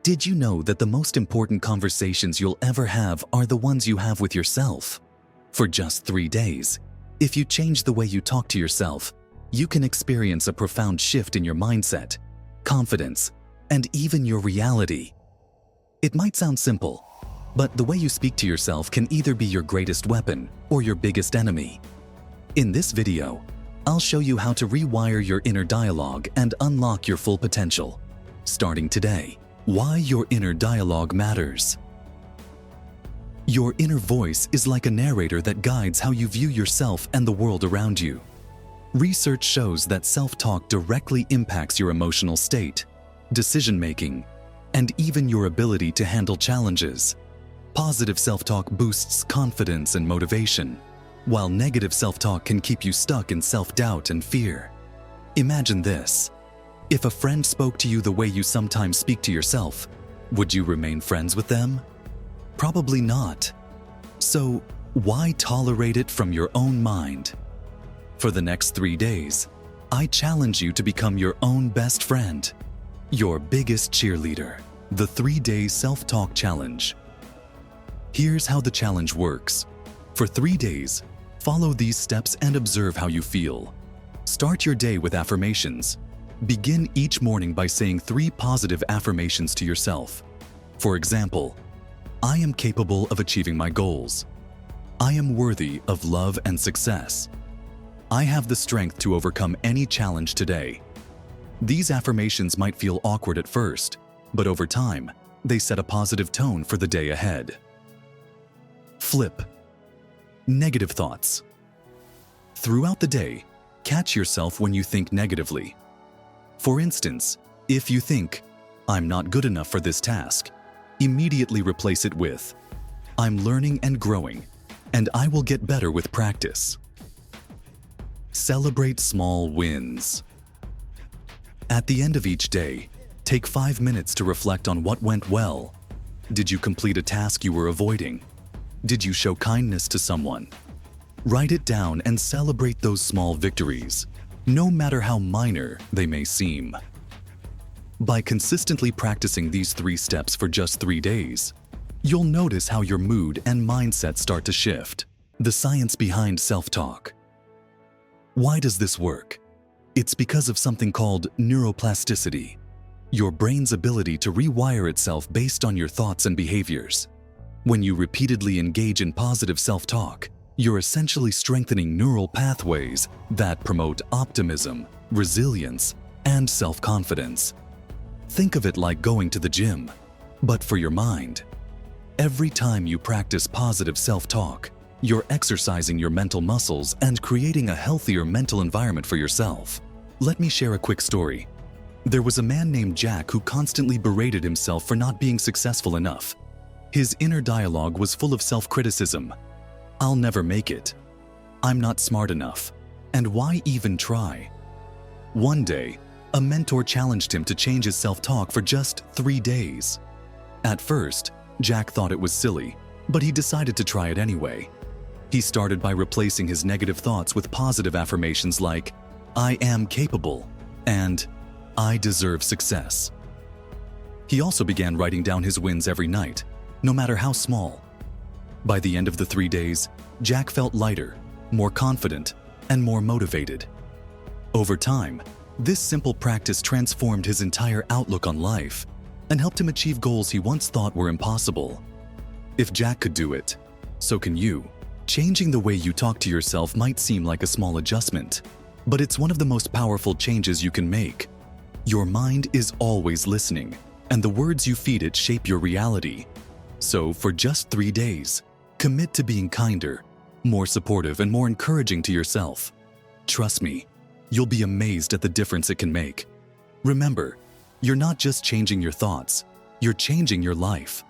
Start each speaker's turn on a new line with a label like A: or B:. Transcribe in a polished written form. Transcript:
A: Did you know that the most important conversations you'll ever have are the ones you have with yourself? For just 3 days, if you change the way you talk to yourself, you can experience a profound shift in your mindset, confidence, and even your reality. It might sound simple, but the way you speak to yourself can either be your greatest weapon or your biggest enemy. In this video, I'll show you how to rewire your inner dialogue and unlock your full potential. Starting today, why your inner dialogue matters. Your inner voice is like a narrator that guides how you view yourself and the world around you. Research shows that self-talk directly impacts your emotional state, decision-making, and even your ability to handle challenges. Positive self-talk boosts confidence and motivation, while negative self-talk can keep you stuck in self-doubt and fear. Imagine this. If a friend spoke to you the way you sometimes speak to yourself, would you remain friends with them? Probably not. So, why tolerate it from your own mind? For the next 3 days, I challenge you to become your own best friend, your biggest cheerleader. The 3-day self-talk challenge. Here's how the challenge works. For 3 days, follow these steps and observe how you feel. Start your day with affirmations. Begin each morning by saying 3 positive affirmations to yourself. For example, I am capable of achieving my goals. I am worthy of love and success. I have the strength to overcome any challenge today. These affirmations might feel awkward at first, but over time, they set a positive tone for the day ahead. Flip. Negative thoughts. Throughout the day, catch yourself when you think negatively. For instance, if you think, I'm not good enough for this task, immediately replace it with, I'm learning and growing, and I will get better with practice. Celebrate small wins. At the end of each day, take 5 minutes to reflect on what went well. Did you complete a task you were avoiding? Did you show kindness to someone? Write it down and celebrate those small victories, no matter how minor they may seem. By consistently practicing these 3 steps for just 3 days, you'll notice how your mood and mindset start to shift. The science behind self-talk. Why does this work? It's because of something called neuroplasticity, your brain's ability to rewire itself based on your thoughts and behaviors. When you repeatedly engage in positive self-talk, you're essentially strengthening neural pathways that promote optimism, resilience, and self-confidence. Think of it like going to the gym, but for your mind. Every time you practice positive self-talk, you're exercising your mental muscles and creating a healthier mental environment for yourself. Let me share a quick story. There was a man named Jack who constantly berated himself for not being successful enough. His inner dialogue was full of self-criticism. I'll never make it. I'm not smart enough. And why even try? One day, a mentor challenged him to change his self-talk for just 3 days. At first, Jack thought it was silly, but he decided to try it anyway. He started by replacing his negative thoughts with positive affirmations like, I am capable, and I deserve success. He also began writing down his wins every night, no matter how small. By the end of the 3 days, Jack felt lighter, more confident, and more motivated. Over time, this simple practice transformed his entire outlook on life and helped him achieve goals he once thought were impossible. If Jack could do it, so can you. Changing the way you talk to yourself might seem like a small adjustment, but it's one of the most powerful changes you can make. Your mind is always listening, and the words you feed it shape your reality. So, for just 3 days, commit to being kinder, more supportive, and more encouraging to yourself. Trust me, you'll be amazed at the difference it can make. Remember, you're not just changing your thoughts, you're changing your life.